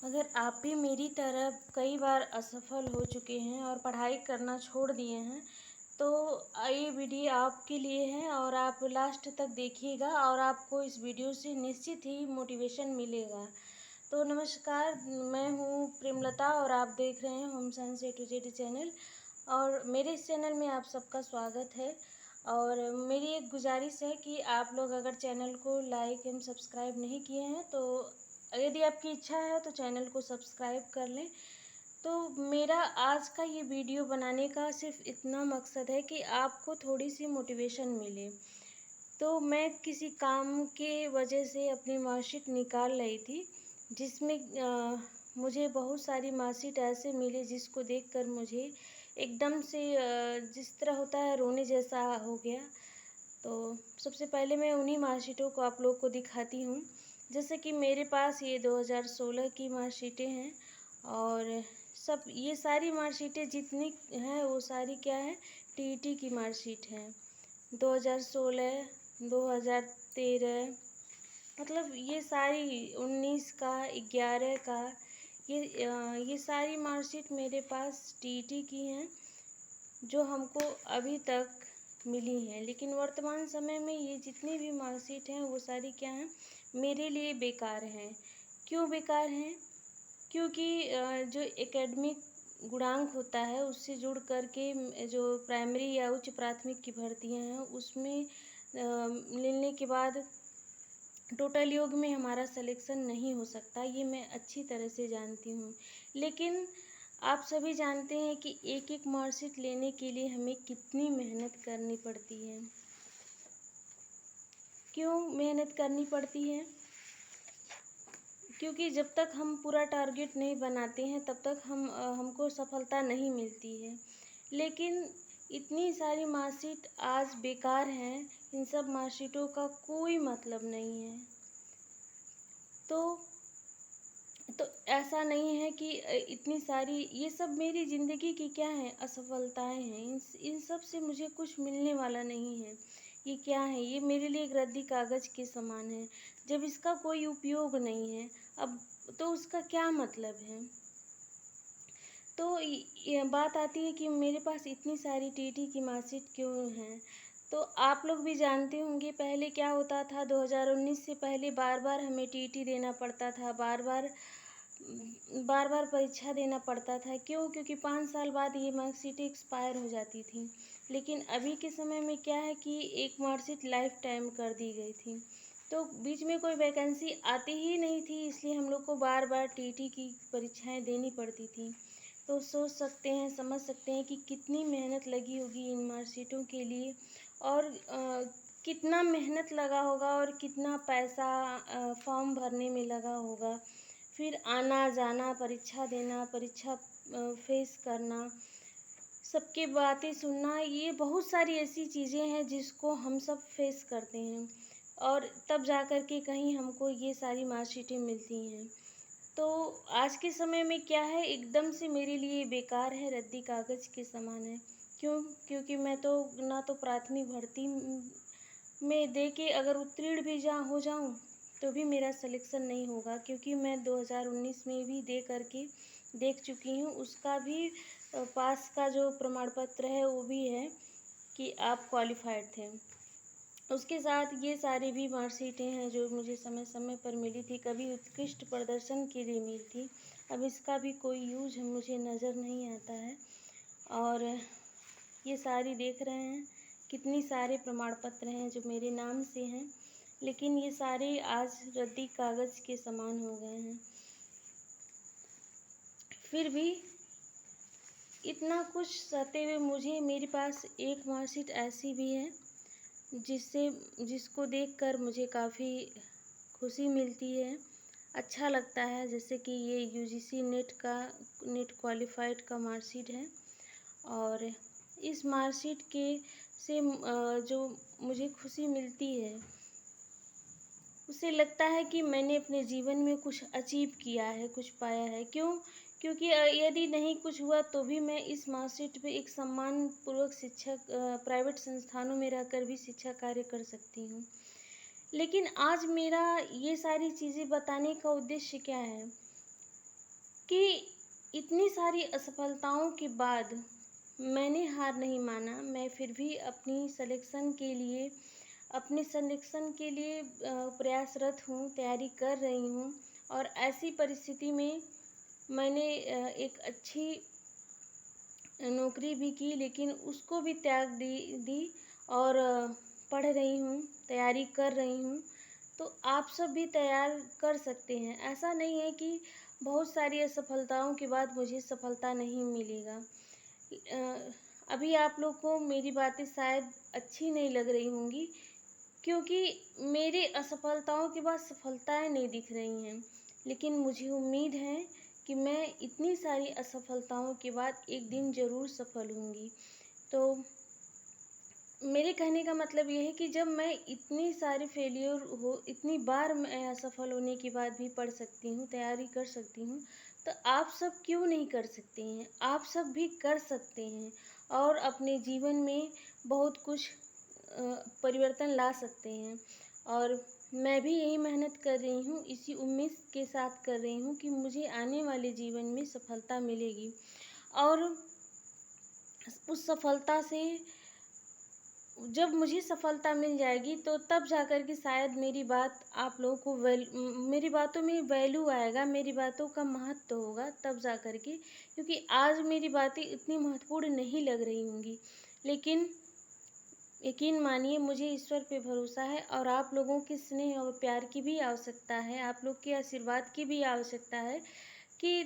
अगर आप भी मेरी तरह कई बार असफल हो चुके हैं और पढ़ाई करना छोड़ दिए हैं, तो ये वीडियो आपके लिए है और आप लास्ट तक देखिएगा और आपको इस वीडियो से निश्चित ही मोटिवेशन मिलेगा। तो नमस्कार, मैं हूँ प्रेमलता और आप देख रहे हैं home science A to Z channel. और मेरे इस चैनल में आप सबका स्वागत है। और मेरी एक गुजारिश है कि आप लोग अगर चैनल को लाइक एंड सब्सक्राइब नहीं किए हैं तो यदि आपकी इच्छा है तो चैनल को सब्सक्राइब कर लें। तो मेरा आज का ये वीडियो बनाने का सिर्फ इतना मकसद है कि आपको थोड़ी सी मोटिवेशन मिले। तो मैं किसी काम के वजह से अपनी मार्कशीट निकाल रही थी, जिसमें मुझे बहुत सारी मार्कशीट ऐसे मिले जिसको देखकर मुझे एकदम से जिस तरह होता है रोने जैसा हो गया। तो सबसे पहले मैं उन्हीं मार्कशीटों को आप लोग को दिखाती हूँ। जैसे कि मेरे पास ये 2016 की मार्कशीटें हैं और सब ये सारी मार्कशीटें जितनी हैं वो सारी क्या है, टीईटी की मार्कशीट हैं। 2016, 2013, मतलब ये सारी 19 का, 11 का, ये सारी मार्कशीट मेरे पास टीईटी की हैं जो हमको अभी तक मिली हैं। लेकिन वर्तमान समय में ये जितनी भी मार्कशीट हैं वो सारी क्या हैं, मेरे लिए बेकार हैं। क्यों बेकार हैं? क्योंकि जो एकेडमिक गुणांक होता है उससे जुड़ कर के जो प्राइमरी या उच्च प्राथमिक की भर्तियां हैं उसमें मिलने के बाद टोटल योग में हमारा सिलेक्शन नहीं हो सकता, ये मैं अच्छी तरह से जानती हूँ। लेकिन आप सभी जानते हैं कि एक एक मार्कशीट लेने के लिए हमें कितनी मेहनत करनी पड़ती है। क्यों मेहनत करनी पड़ती है? क्योंकि जब तक हम पूरा टारगेट नहीं बनाते हैं तब तक हमको सफलता नहीं मिलती है। लेकिन इतनी सारी मार्कशीट आज बेकार हैं, इन सब मार्कशीटों का कोई मतलब नहीं है। तो ऐसा नहीं है कि इतनी सारी ये सब मेरी ज़िंदगी की क्या है, असफलताएं हैं। इन सब से मुझे कुछ मिलने वाला नहीं है। ये क्या है? ये मेरे लिए एक रद्दी कागज़ के समान है। जब इसका कोई उपयोग नहीं है अब तो उसका क्या मतलब है? तो ये बात आती है कि मेरे पास इतनी सारी टीटी की मार्कशीट क्यों हैं। तो आप लोग भी जानते होंगे पहले क्या होता था, 2019 से पहले बार बार हमें टीटी देना पड़ता था, बार बार परीक्षा देना पड़ता था। क्यों? क्योंकि 5 साल बाद ये मार्कशीट एक्सपायर हो जाती थी। लेकिन अभी के समय में क्या है कि एक मार्कशीट लाइफ टाइम कर दी गई थी। तो बीच में कोई वैकेंसी आती ही नहीं थी, इसलिए हम लोग को बार बार टीटी की परीक्षाएं देनी पड़ती थी। तो सोच सकते हैं, समझ सकते हैं कि कितनी मेहनत लगी होगी इन मार्कशीटों के लिए और कितना मेहनत लगा होगा और कितना पैसा फॉर्म भरने में लगा होगा। फिर आना जाना, परीक्षा देना, परीक्षा फेस करना, सबकी बातें सुनना, ये बहुत सारी ऐसी चीज़ें हैं जिसको हम सब फेस करते हैं और तब जा कर के कहीं हमको ये सारी मार्कशीटें मिलती हैं। तो आज के समय में क्या है, एकदम से मेरे लिए बेकार है, रद्दी कागज़ के समान है। क्यों? क्योंकि मैं तो ना तो प्राथमिक भर्ती में दे के अगर उत्तीर्ण भी हो जाऊं तो भी मेरा सिलेक्शन नहीं होगा, क्योंकि मैं 2019 में भी दे करके देख चुकी हूँ। उसका भी पास का जो प्रमाण पत्र है वो भी है कि आप क्वालिफाइड थे। उसके साथ ये सारी भी मार्कशीटें हैं जो मुझे समय समय पर मिली थी, कभी उत्कृष्ट प्रदर्शन के लिए मिली थी। अब इसका भी कोई यूज मुझे नज़र नहीं आता है। और ये सारी देख रहे हैं कितनी सारे प्रमाण पत्र हैं जो मेरे नाम से हैं, लेकिन ये सारे आज रद्दी कागज़ के समान हो गए हैं। फिर भी इतना कुछ सहते हुए मुझे मेरे पास एक मार्कशीट ऐसी भी है जिसको देखकर मुझे काफ़ी खुशी मिलती है, अच्छा लगता है। जैसे कि ये यूजीसी नेट क्वालिफाइड का मार्कशीट है और इस मार्कशीट के से जो मुझे खुशी मिलती है उससे लगता है कि मैंने अपने जीवन में कुछ अचीव किया है, कुछ पाया है। क्यों? क्योंकि यदि नहीं कुछ हुआ तो भी मैं इस मार्कशीट पे एक सम्मानपूर्वक शिक्षक प्राइवेट संस्थानों में रहकर भी शिक्षा कार्य कर सकती हूँ। लेकिन आज मेरा ये सारी चीज़ें बताने का उद्देश्य क्या है? कि इतनी सारी असफलताओं के बाद मैंने हार नहीं माना। मैं फिर भी अपने सिलेक्शन के लिए प्रयासरत हूँ, तैयारी कर रही हूँ। और ऐसी परिस्थिति में मैंने एक अच्छी नौकरी भी की, लेकिन उसको भी त्याग दी और पढ़ रही हूँ, तैयारी कर रही हूँ। तो आप सब भी तैयार कर सकते हैं। ऐसा नहीं है कि बहुत सारी असफलताओं के बाद मुझे सफलता नहीं मिलेगा। अभी आप लोग को मेरी बातें शायद अच्छी नहीं लग रही होंगी, क्योंकि मेरी असफलताओं के बाद सफलताएं नहीं दिख रही हैं। लेकिन मुझे उम्मीद है कि मैं इतनी सारी असफलताओं के बाद एक दिन ज़रूर सफल होंगी। तो मेरे कहने का मतलब ये है कि जब मैं इतनी बार मैं असफल होने के बाद भी पढ़ सकती हूँ, तैयारी कर सकती हूँ, तो आप सब क्यों नहीं कर सकते हैं? आप सब भी कर सकते हैं और अपने जीवन में बहुत कुछ परिवर्तन ला सकते हैं। और मैं भी यही मेहनत कर रही हूँ, इसी उम्मीद के साथ कर रही हूँ कि मुझे आने वाले जीवन में सफलता मिलेगी। और उस सफलता से जब मुझे सफलता मिल जाएगी तो तब जाकर के शायद मेरी बातों में वैल्यू आएगा, मेरी बातों का महत्व होगा तब जाकर के, क्योंकि आज मेरी बातें इतनी महत्वपूर्ण नहीं लग रही होंगी। लेकिन यकीन मानिए, मुझे ईश्वर पे भरोसा है और आप लोगों के स्नेह और प्यार की भी आवश्यकता है, आप लोग के आशीर्वाद की भी आवश्यकता है, कि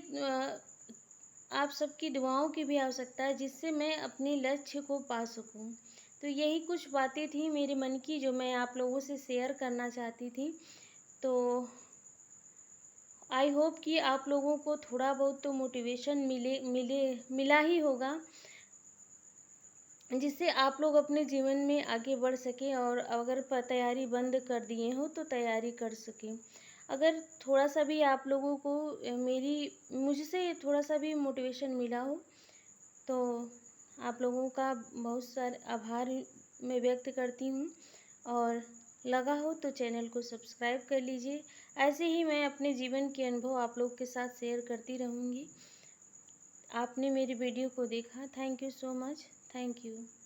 आप सबकी दुआओं की भी आवश्यकता है, जिससे मैं अपने लक्ष्य को पा सकूं। तो यही कुछ बातें थी मेरे मन की, जो मैं आप लोगों से शेयर करना चाहती थी। तो आई होप कि आप लोगों को थोड़ा बहुत तो मोटिवेशन मिला ही होगा, जिससे आप लोग अपने जीवन में आगे बढ़ सकें। और अगर तैयारी बंद कर दिए हो तो तैयारी कर सकें। अगर थोड़ा सा भी आप लोगों को मुझसे थोड़ा सा भी मोटिवेशन मिला हो, तो आप लोगों का बहुत सारा आभार मैं व्यक्त करती हूँ। और लगा हो तो चैनल को सब्सक्राइब कर लीजिए। ऐसे ही मैं अपने जीवन के अनुभव आप लोग के साथ शेयर करती रहूँगी। आपने मेरी वीडियो को देखा, thank you so much, thank you.